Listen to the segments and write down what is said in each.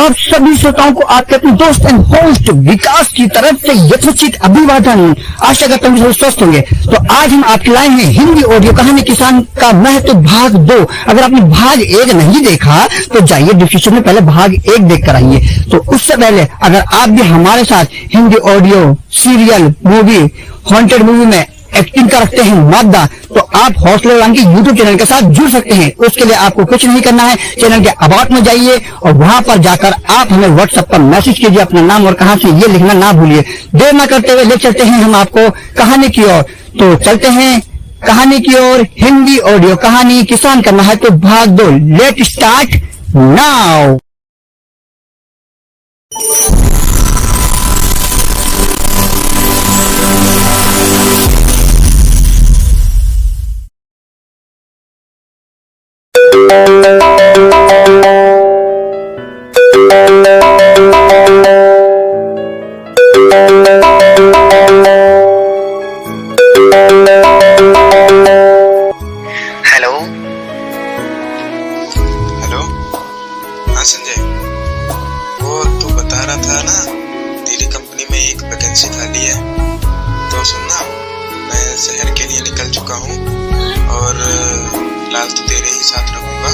आप सभी श्रोताओं को आपके अपने दोस्त एंड होस्ट विकास की तरफ से यथोचित अभिवादन। आशा करता हूँ स्वस्थ होंगे। तो आज हम आपके लाए हैं हिंदी ऑडियो कहानी किसान का महत्व भाग 2। अगर आपने भाग 1 नहीं देखा तो जाइए डिस्क्रिप्शन में पहले भाग 1 देख कर आइए। तो उससे पहले अगर आप भी हमारे साथ Hindi audio serial movie haunted movie में एक्टिंग का रखते हैं मादा, तो आप हौसला उड़ान के यूट्यूब चैनल के साथ जुड़ सकते हैं। उसके लिए आपको कुछ नहीं करना है, चैनल के अबाउट में जाइए और वहां पर जाकर आप हमें व्हाट्सएप पर मैसेज कीजिए अपना नाम और कहां से, ये लिखना ना भूलिए। देर न करते हुए ले चलते हैं हम आपको कहानी की ओर। तो चलते हैं कहानी की ओर। हिंदी ऑडियो कहानी किसान का महत्व भाग 2। Let start now. Hello hello. हाँ संजय, वो तू बता रहा था ना तेरी कंपनी में एक वैकेंसी खाली है। तो सुनना, मैं शहर के लिए निकल चुका हूँ और फिलहाल तो तेरे ही साथ रहूँगा।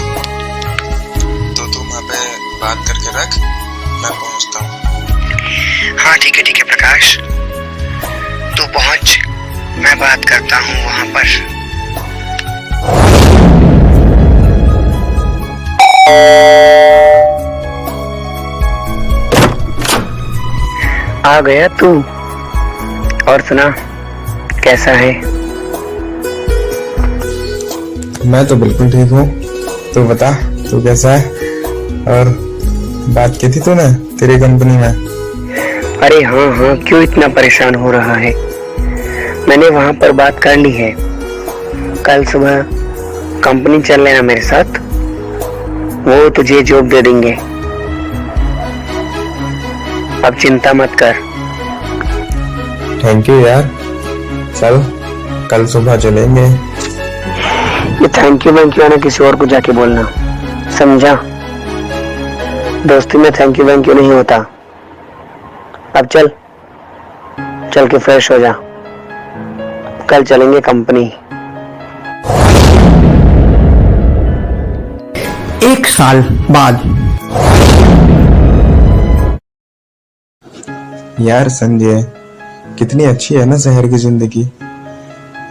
तो तू वहाँ पे बात करके रख, मैं पहुँचता हूँ। हाँ ठीक है प्रकाश, तू पहुँच, मैं बात करता हूँ वहाँ पर। आ गया तू? और सुना, कैसा है? मैं तो बिल्कुल ठीक हूँ। तू बता, तू कैसा है? और बात की थी तूने तेरी कंपनी में? अरे हाँ, क्यों इतना परेशान हो रहा है? मैंने वहाँ पर बात कर ली है। कल सुबह कंपनी चल लेना मेरे साथ, वो तुझे जॉब दे देंगे। अब चिंता मत कर। थैंक यू यार, चल कल सुबह चलेंगे। ये थैंक यू ना किसी और को जाके बोलना, समझा? दोस्ती में थैंक यू नहीं होता। अब चल के फ्रेश हो जा, कल चलेंगे कंपनी। 1 साल बाद। यार संजय, कितनी अच्छी है ना शहर की जिंदगी।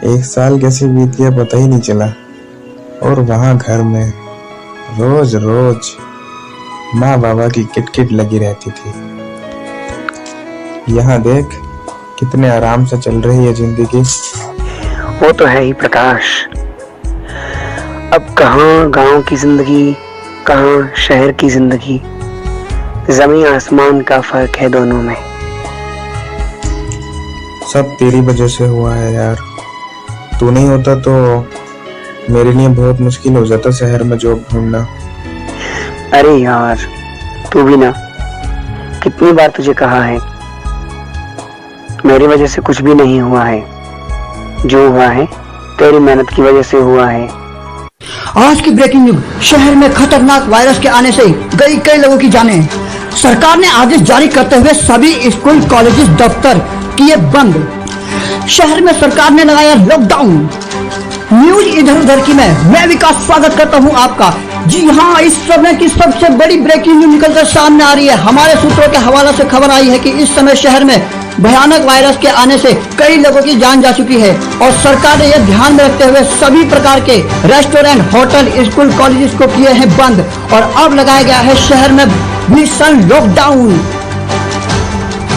1 साल कैसे बीत गया पता ही नहीं चला। और वहां घर में रोज रोज माँ बाबा की किटकिट लगी रहती थी। यहाँ देख कितने आराम से चल रही है जिंदगी। वो तो है ही प्रकाश। अब कहाँ गांव की जिंदगी, कहाँ शहर की जिंदगी। जमीन आसमान का फर्क है दोनों में। सब तेरी वजह से हुआ है यार। तू नहीं होता तो मेरे लिए बहुत मुश्किल हो जाता शहर में जॉब ढूंढना। अरे यार, तू भी ना, कितनी बार तुझे कहा है, मेरी वजह से कुछ भी नहीं हुआ है। जो हुआ है तेरी मेहनत की वजह से हुआ है। आज की ब्रेकिंग न्यूज, शहर में खतरनाक वायरस के आने से गई कई लोगों की जानें। सरकार ने आदेश जारी करते हुए सभी स्कूल कॉलेजेस दफ्तर किए बंद। शहर में सरकार ने लगाया लॉकडाउन। न्यूज इधर उधर की मैं विकास स्वागत करता हूं आपका। जी हाँ, इस समय की सबसे बड़ी ब्रेकिंग न्यूज निकलकर सामने आ रही है। हमारे सूत्रों के हवाले से खबर आई है कि इस समय शहर में भयानक वायरस के आने से कई लोगों की जान जा चुकी है और सरकार ने यह ध्यान में रखते हुए सभी प्रकार के रेस्टोरेंट, होटल, स्कूल, कॉलेजेस को किए हैं बंद और अब लगाया गया है शहर में भीषण लॉकडाउन।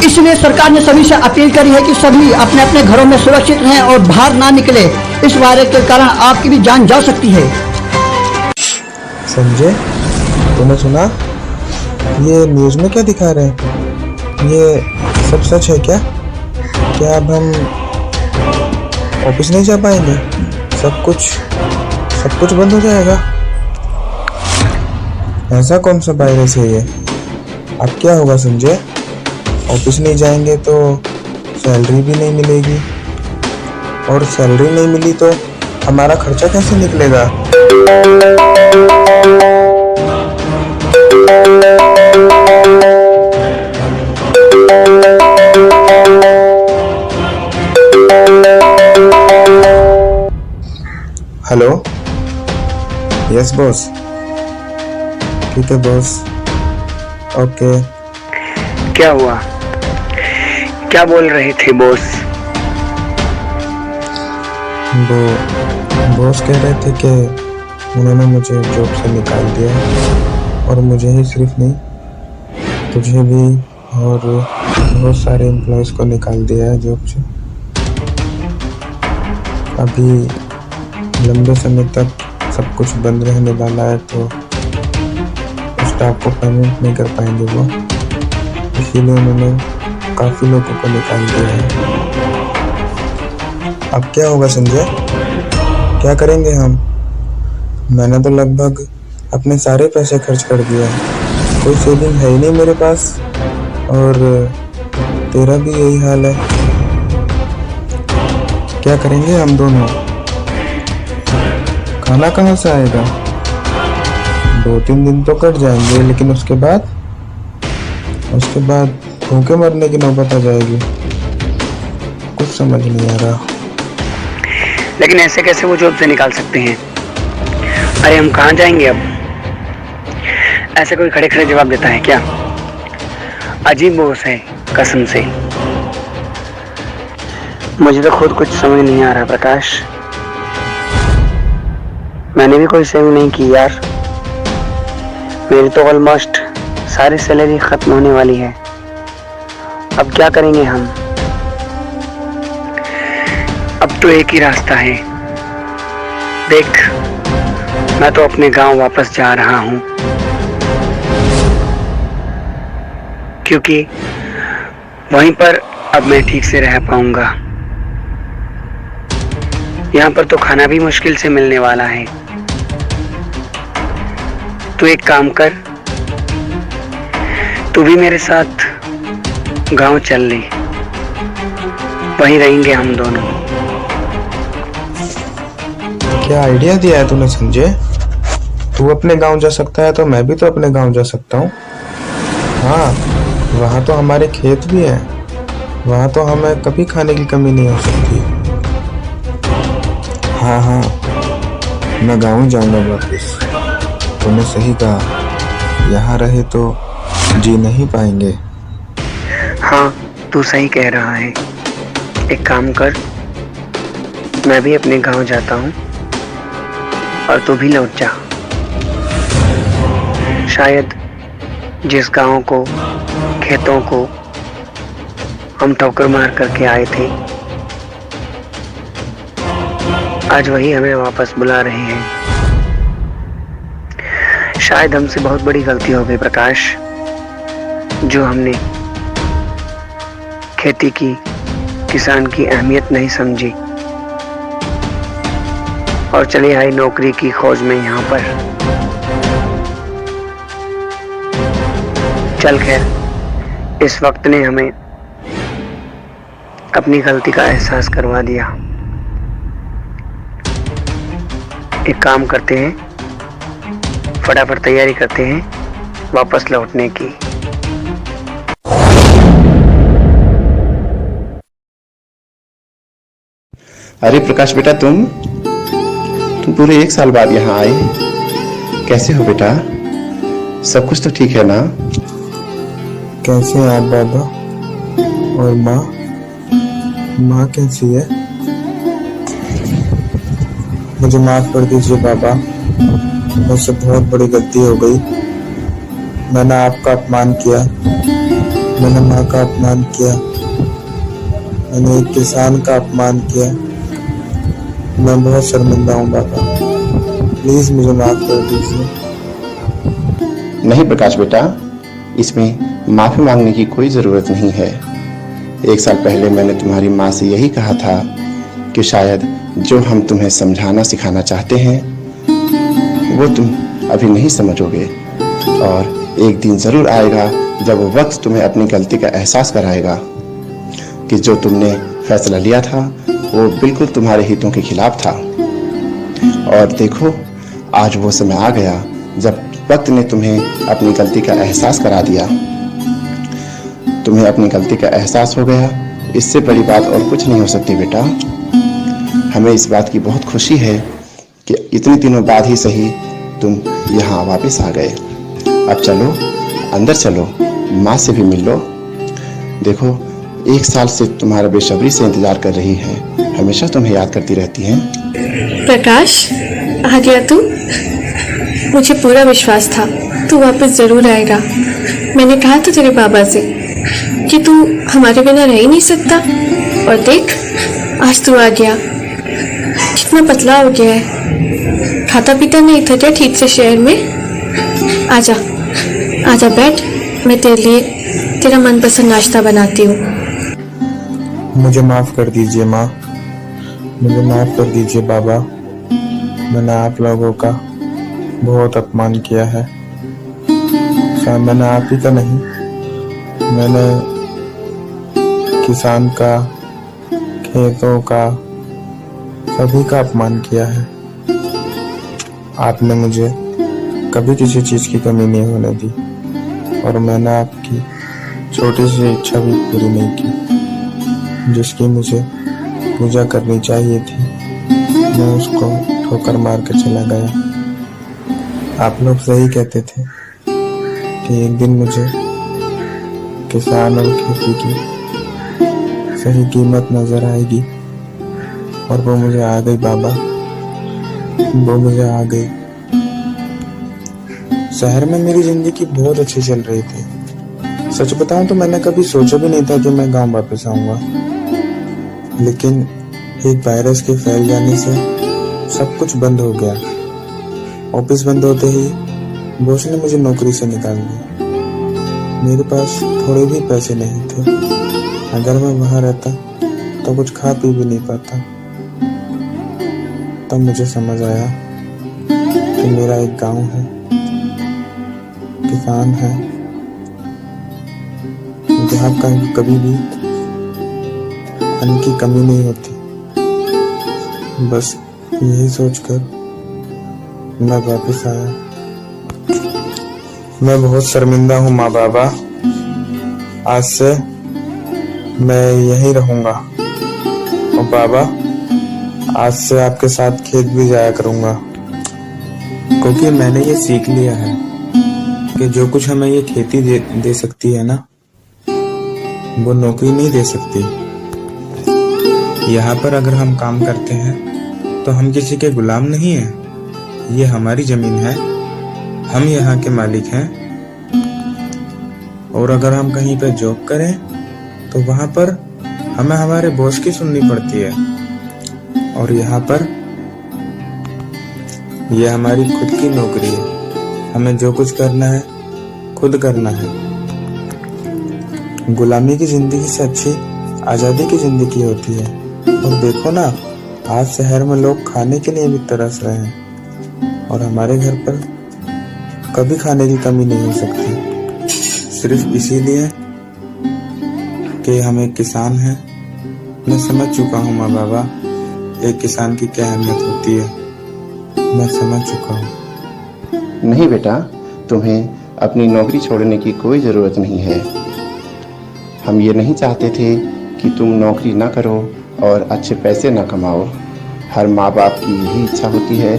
इसलिए सरकार ने सभी से अपील करी है कि सभी अपने अपने घरों में सुरक्षित रहें और बाहर ना निकले। इस वायरस के कारण आपकी भी जान जा सकती है। संजय, तूने सुना ये न्यूज में क्या दिखा रहे हैं? ये सब सच है क्या? क्या अब हम ऑफिस नहीं जा पाएंगे? सब कुछ बंद हो जाएगा? ऐसा कौन सा वायरस है ये? अब क्या होगा संजय? ऑफिस नहीं जाएंगे तो सैलरी भी नहीं मिलेगी, और सैलरी नहीं मिली तो हमारा खर्चा कैसे निकलेगा? हेलो। Yes boss. ठीक है बॉस। ओके। क्या हुआ? क्या बोल रहे थे बॉस? वो बॉस कह रहे थे कि उन्होंने मुझे जॉब से निकाल दिया है, और मुझे ही सिर्फ नहीं, तुझे भी और बहुत सारे एम्प्लॉयज़ को निकाल दिया है जॉब से। अभी लंबे समय तक सब कुछ बंद रहने वाला है, तो स्टाफ को पेमेंट नहीं कर पाएंगे वो, इसीलिए उन्होंने काफ़ी लोगों को निकाल दिया है। अब क्या होगा संजय? क्या करेंगे हम? मैंने तो लगभग अपने सारे पैसे खर्च कर दिए हैं, कोई सेविंग है ही नहीं मेरे पास, और तेरा भी यही हाल है। क्या करेंगे हम दोनों? खाना कहाँ से आएगा? 2-3 दिन तो कट जाएंगे, लेकिन उसके बाद भूखे मरने की नौबत आ जाएगी। कुछ समझ नहीं आ रहा। लेकिन ऐसे कैसे वो जॉब से निकाल सकते हैं? अरे हम कहाँ जाएंगे अब? ऐसे कोई खड़े खड़े जवाब देता है क्या? अजीब बॉस है कसम से। मुझे तो खुद कुछ समझ नहीं आ रहा प्रकाश। मैंने भी कोई सेविंग नहीं की यार। मेरी तो ऑलमोस्ट सारी सैलरी खत्म होने वाली है। अब क्या करेंगे हम? अब तो एक ही रास्ता है। देख, मैं तो अपने गांव वापस जा रहा हूं, क्योंकि वहीं पर अब मैं ठीक से रह पाऊंगा। यहाँ पर तो खाना भी मुश्किल से मिलने वाला है। तू एक काम कर, तू भी मेरे साथ गांव चल ले, वहीं रहेंगे हम दोनों। क्या आइडिया दिया है तूने संजय? तू अपने गांव जा सकता है तो मैं भी तो अपने गांव जा सकता हूँ। हाँ, वहाँ तो हमारे खेत भी हैं, वहाँ तो हमें कभी खाने की कमी नहीं हो सकती। हाँ, मैं गाँव जाऊँगा वापस। तूने सही कहा, यहाँ रहे तो जी नहीं पाएंगे। हाँ, तू सही कह रहा है। एक काम कर, मैं भी अपने गांव जाता हूँ और तू भी लौट जा। शायद जिस गांव को, खेतों को हम ठोकर मार करके आए थे, आज वही हमें वापस बुला रहे हैं। शायद हमसे बहुत बड़ी गलती हो गई प्रकाश, जो हमने खेती की, किसान की अहमियत नहीं समझी और चले आए नौकरी की खोज में यहाँ पर। चल खैर, इस वक्त ने हमें अपनी गलती का एहसास करवा दिया। एक काम करते हैं, फटाफट तैयारी करते हैं वापस लौटने की। अरे प्रकाश बेटा, तुम पूरे 1 साल बाद यहाँ आए। कैसे हो बेटा? सब कुछ तो ठीक है ना? कैसे हैं आप बाबा? और माँ कैसी है? मुझे माफ कर दीजिए बाबा, मुझसे बहुत बड़ी गलती हो गई। मैंने आपका अपमान किया, मैंने माँ का अपमान किया, मैंने एक किसान का अपमान किया। मैं बहुत शर्मिंदा हूँ बाबा, प्लीज मुझे माफ कर दीजिए। नहीं प्रकाश बेटा, इसमें माफी मांगने की कोई जरूरत नहीं है। 1 साल पहले मैंने तुम्हारी माँ से यही कहा था कि शायद जो हम तुम्हें समझाना सिखाना चाहते हैं वो तुम अभी नहीं समझोगे, और एक दिन जरूर आएगा जब वो वक्त तुम्हें अपनी गलती का एहसास कराएगा कि जो तुमने फैसला लिया था वो बिल्कुल तुम्हारे हितों के खिलाफ था। और देखो, आज वो समय आ गया जब वक्त ने तुम्हें अपनी गलती का एहसास करा दिया। तुम्हें अपनी गलती का एहसास हो गया, इससे बड़ी बात और कुछ नहीं हो सकती बेटा। हमें इस बात की बहुत खुशी है कि इतने दिनों बाद ही सही तुम यहाँ वापस आ गए। अब चलो अंदर चलो, माँ से भी मिल लो। देखो 1 साल से तुम्हारा बेसब्री से इंतजार कर रही है, हमेशा तुम्हें याद करती रहती है। प्रकाश, आ गया तू? मुझे पूरा विश्वास था तू वापस जरूर आएगा। मैंने कहा था तेरे बाबा से कि तू हमारे बिना रह ही नहीं सकता, और देख आज तू आ गया। कितना पतला हो गया है, खाता पीता नहीं था क्या ठीक से शहर में? आजा आजा बैठ, मैं तेरे लिए तेरा मनपसंद नाश्ता बनाती हूँ। मुझे माफ कर दीजिए माँ, मुझे माफ कर दीजिए बाबा। मैंने आप लोगों का बहुत अपमान किया है। शायद मैंने आप ही का नहीं, मैंने किसान का, खेतों का, सभी का अपमान किया है। आपने मुझे कभी किसी चीज की कमी नहीं होने दी, और मैंने आपकी छोटी सी इच्छा भी पूरी नहीं की। जिसकी मुझे पूजा करनी चाहिए थी, मैं उसको ठोकर मार के चला गया। आप लोग सही कहते थे कि एक दिन मुझे किसान और खेती की सही कीमत नजर आएगी, और वो मुझे आ गई बाबा, वो मुझे आ गई। शहर में मेरी जिंदगी बहुत अच्छी चल रही थी। सच बताऊं तो मैंने कभी सोचा भी नहीं था कि मैं गांव वापस आऊंगा, लेकिन एक वायरस के फैल जाने से सब कुछ बंद हो गया। ऑफिस बंद होते ही बॉस ने मुझे नौकरी से निकाल दिया। मेरे पास थोड़े भी पैसे नहीं थे। अगर मैं वहां रहता तो कुछ खा पी भी नहीं पाता। तब मुझे समझ आया कि मेरा एक गांव है, किसान है, जहाँ कभी भी अन्न की कमी नहीं होती। बस यही सोचकर मैं वापस आया। मैं बहुत शर्मिंदा हूँ माँ बाबा। आज से मैं यहीं रहूंगा, और बाबा आज से आपके साथ खेत भी जाया करूंगा, क्योंकि मैंने ये सीख लिया है कि जो कुछ हमें ये खेती दे सकती है ना, वो नौकरी नहीं दे सकती। यहाँ पर अगर हम काम करते हैं तो हम किसी के गुलाम नहीं हैं। ये हमारी जमीन है, हम यहाँ के मालिक हैं। और अगर हम कहीं पे जॉब करें तो वहां पर हमें हमारे बॉस की सुननी पड़ती है, और यहाँ पर यह हमारी खुद की नौकरी है। हमें जो कुछ करना है खुद करना है। गुलामी की जिंदगी से अच्छी आजादी की जिंदगी होती है। और देखो ना, आज शहर में लोग खाने के लिए भी तरस रहे हैं, और हमारे घर पर कभी खाने की कमी नहीं हो सकती, सिर्फ इसीलिए कि हम एक किसान हैं। मैं समझ चुका हूँ माँ बाबा, एक किसान की क्या अहमियत होती है। मैं समझ चुका हूँ। नहीं बेटा, तुम्हें अपनी नौकरी छोड़ने की कोई ज़रूरत नहीं है। हम ये नहीं चाहते थे कि तुम नौकरी ना करो और अच्छे पैसे ना कमाओ। हर माँ बाप की यही इच्छा होती है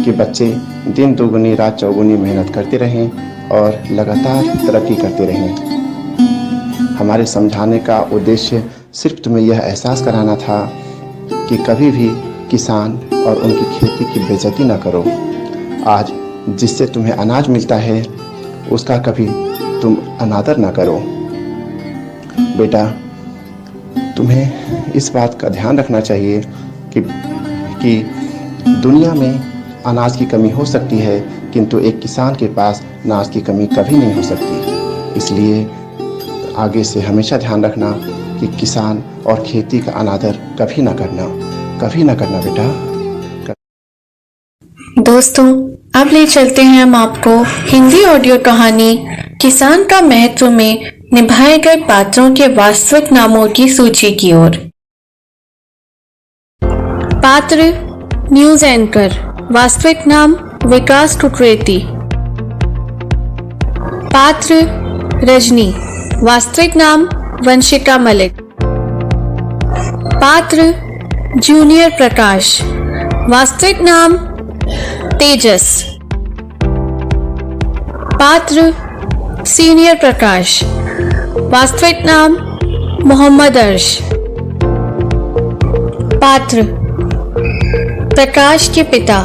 कि बच्चे दिन दोगुनी रात चौगुनी मेहनत करते रहें और लगातार तरक्की करते रहें। हमारे समझाने का उद्देश्य सिर्फ तुम्हें यह एहसास कराना था कि कभी भी किसान और उनकी खेती की बेइज्जती ना करो। आज जिससे तुम्हें अनाज मिलता है उसका कभी तुम अनादर ना करो। बेटा, तुम्हें इस बात का ध्यान रखना चाहिए कि दुनिया में अनाज की कमी हो सकती है, किंतु एक किसान के पास अनाज की कमी कभी नहीं हो सकती। इसलिए आगे से हमेशा ध्यान रखना कि किसान और खेती का अनादर कभी ना करना बेटा। दोस्तों, अब ले चलते हैं हम आपको हिंदी ऑडियो कहानी किसान का महत्व में निभाए गए पात्रों के वास्तविक नामों की सूची की ओर। पात्र: न्यूज एंकर, वास्तविक नाम विकास कुकरेती। पात्र: रजनी, वास्तविक नाम वंशिका मलिक। पात्र: जूनियर प्रकाश, वास्तविक नाम तेजस। पात्र सीनियर प्रकाश। वास्तविक नाम मोहम्मद अर्श। पात्र प्रकाश के पिता।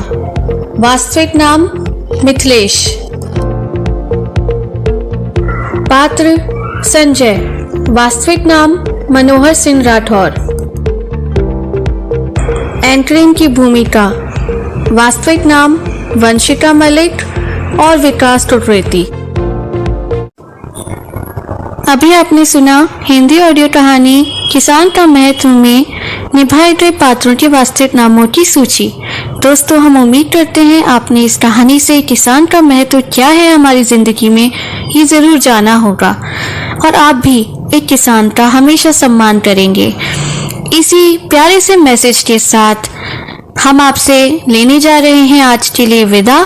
वास्तविक नाम मिथिलेश। पात्र संजय। वास्तविक नाम मनोहर सिंह राठौर। एंकरिंग की भूमिका। वास्तविक नाम वंशिका मलिक और विकास टोटरेती। अभी आपने सुना हिंदी ऑडियो कहानी किसान का महत्व में निभाए गए पात्रों के वास्तविक नामों की सूची। दोस्तों, हम उम्मीद करते हैं आपने इस कहानी से किसान का महत्व क्या है हमारी जिंदगी में ये जरूर जाना होगा और आप भी एक किसान का हमेशा सम्मान करेंगे। इसी प्यारे से मैसेज के साथ हम आपसे लेने जा रहे हैं आज के लिए विदा।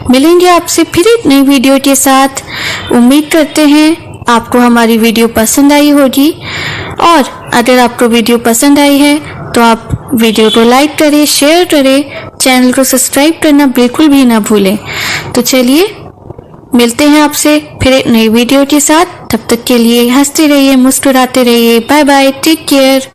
मिलेंगे आपसे फिर एक नई वीडियो के साथ। उम्मीद करते हैं आपको हमारी वीडियो पसंद आई होगी और अगर आपको वीडियो पसंद आई है तो आप वीडियो को लाइक करें, शेयर करें, चैनल को सब्सक्राइब करना बिल्कुल भी ना भूलें। तो चलिए मिलते हैं आपसे फिर एक नई वीडियो के साथ। तब तक के लिए हंसते रहिए, मुस्कुराते रहिए। Bye bye, take care.